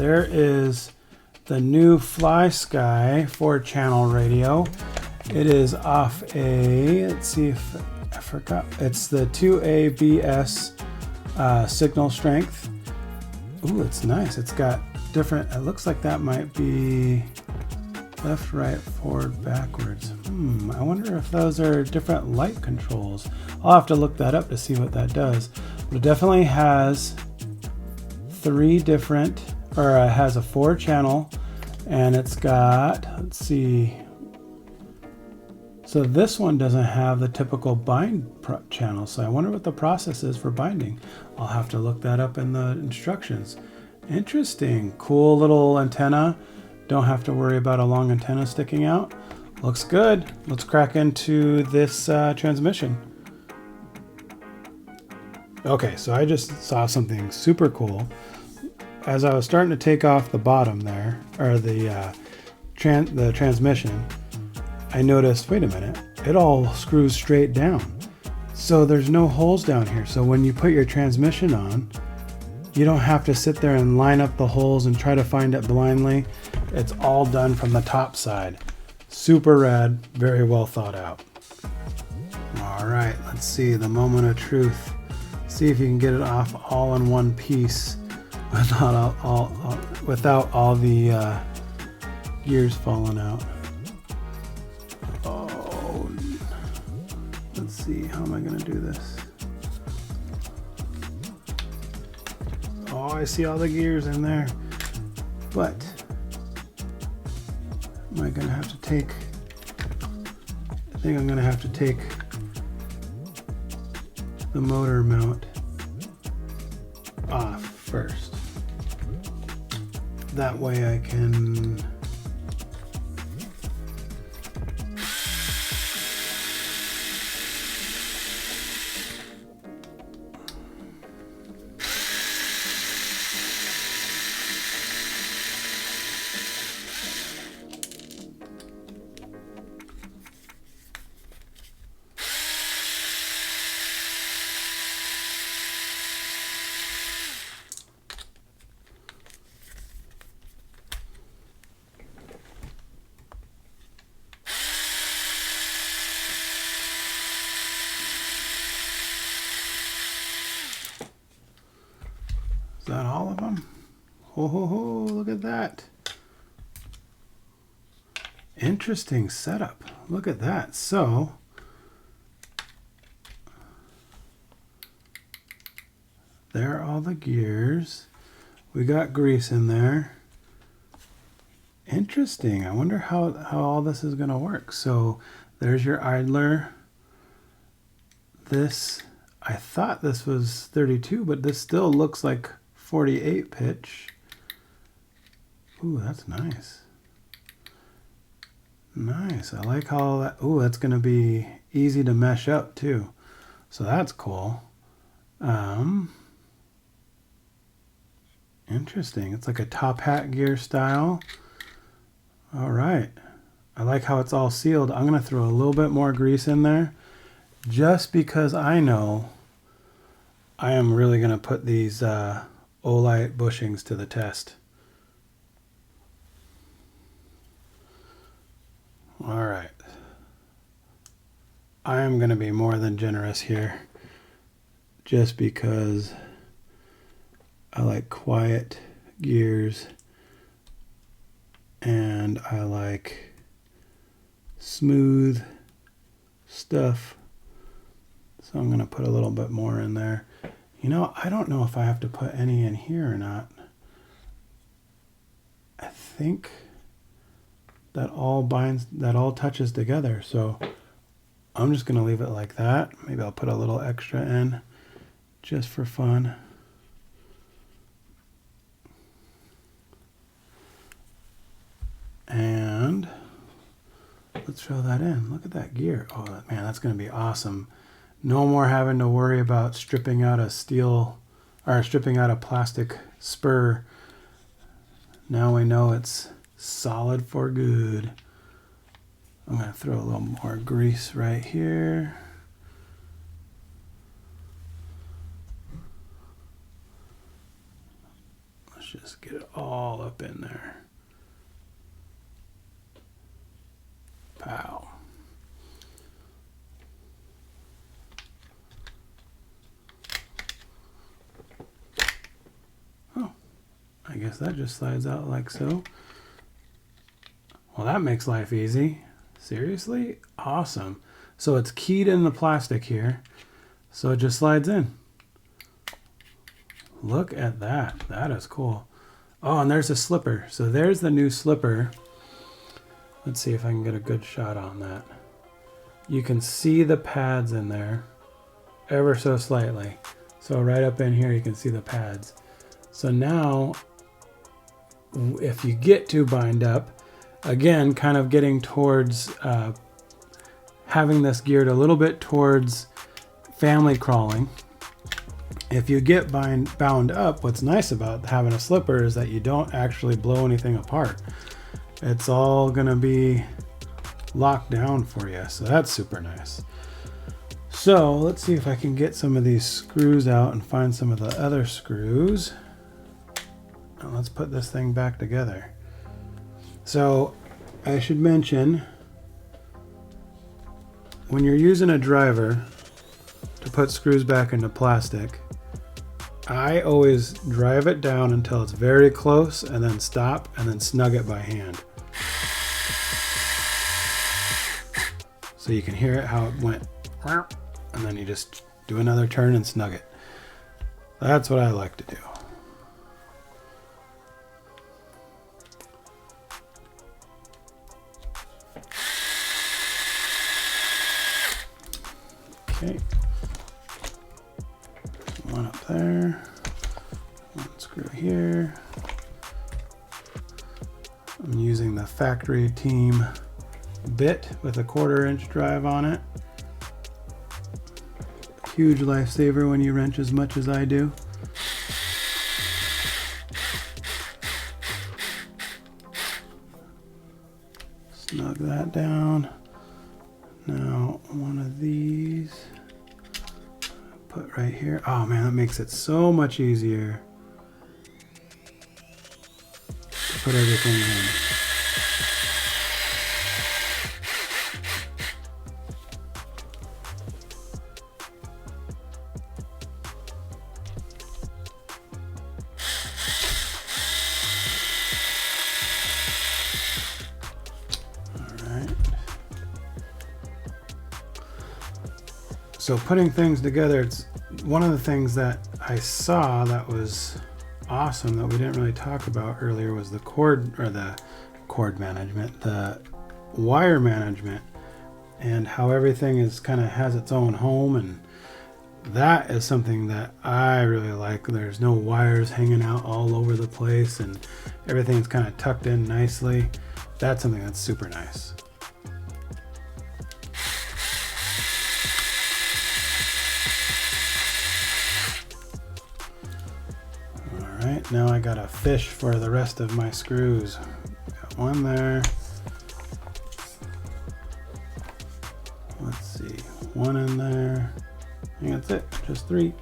there is the new Fly Sky 4-channel radio. It is off a, let's see if I forgot, it's the 2ABS signal strength. Ooh, it's nice. It's got different, it looks like that might be left, right, forward, backwards. I wonder if those are different light controls. I'll have to look that up to see what that does. But it definitely has 3 different, or it has a 4-channel, and it's got, let's see, so this one doesn't have the typical bind channel, so I wonder what the process is for binding. I'll have to look that up in the instructions. Interesting. Cool little antenna. Don't have to worry about a long antenna sticking out. Looks good. Let's crack into this transmission. Okay, so I just saw something super cool. As I was starting to take off the bottom there, or the transmission, I noticed, wait a minute, it all screws straight down. So there's no holes down here. So when you put your transmission on, you don't have to sit there and line up the holes and try to find it blindly. It's all done from the top side. Super rad, very well thought out. All right, let's see the moment of truth. See if you can get it off all in one piece without all the gears falling out. Oh, let's see, how am I gonna do this? Oh, I see all the gears in there, but am I gonna have to take, I think I'm gonna have to take the motor mount off first. That way I can Is that all of them? Ho ho ho, look at that. Interesting setup. Look at that. So, there are all the gears. We got grease in there. Interesting. I wonder how all this is going to work. So, there's your idler. This, I thought this was 32, but this still looks like 48 pitch. Ooh, that's nice. Nice. I like how that, ooh, that's going to be easy to mesh up too. So that's cool. Interesting. It's like a top hat gear style. All right. I like how it's all sealed. I'm going to throw a little bit more grease in there just because I know I am really going to put these Olight bushings to the test. All right. I am going to be more than generous here just because I like quiet gears and I like smooth stuff. So I'm going to put a little bit more in there. You know, I don't know if I have to put any in here or not. I think that all binds, that all touches together. So I'm just going to leave it like that. Maybe I'll put a little extra in just for fun. And let's throw that in. Look at that gear. Oh man, that's going to be awesome. No more having to worry about stripping out a steel or stripping out a plastic spur. Now we know it's solid for good. I'm going to throw a little more grease right here. Let's just get it all up in there. Pow. Oh, I guess that just slides out like so. Well, that makes life easy. Seriously? Awesome. So it's keyed in the plastic here, so it just slides in. Look at that. That is cool. Oh, and there's a slipper. So there's the new slipper. Let's see if I can get a good shot on that. You can see the pads in there ever so slightly. So right up in here you can see the pads. So now if you get too bind up, again, kind of getting towards having this geared a little bit towards family crawling. If you get bound up, what's nice about having a slipper is that you don't actually blow anything apart. It's all gonna be locked down for you, so that's super nice. So let's see if I can get some of these screws out and find some of the other screws. And let's put this thing back together. So I should mention, when you're using a driver to put screws back into plastic, I always drive it down until it's very close and then stop and then snug it by hand. So you can hear it how it went, and then you just do another turn and snug it. That's what I like to do. Okay, one up there, one screw here. I'm using the factory team bit with a 1/4 inch drive on it. Huge lifesaver when you wrench as much as I do. Snug that down. Now one of these put right here. Oh man, that makes it so much easier to put everything in. So putting things together, it's one of the things that I saw that was awesome that we didn't really talk about earlier was the cord management, the wire management, and how everything is kind of has its own home, and that is something that I really like. There's no wires hanging out all over the place and everything's kind of tucked in nicely. That's something that's super nice. Alright, now I got a fish for the rest of my screws. Got one there. Let's see, one in there. I think that's it, just 3.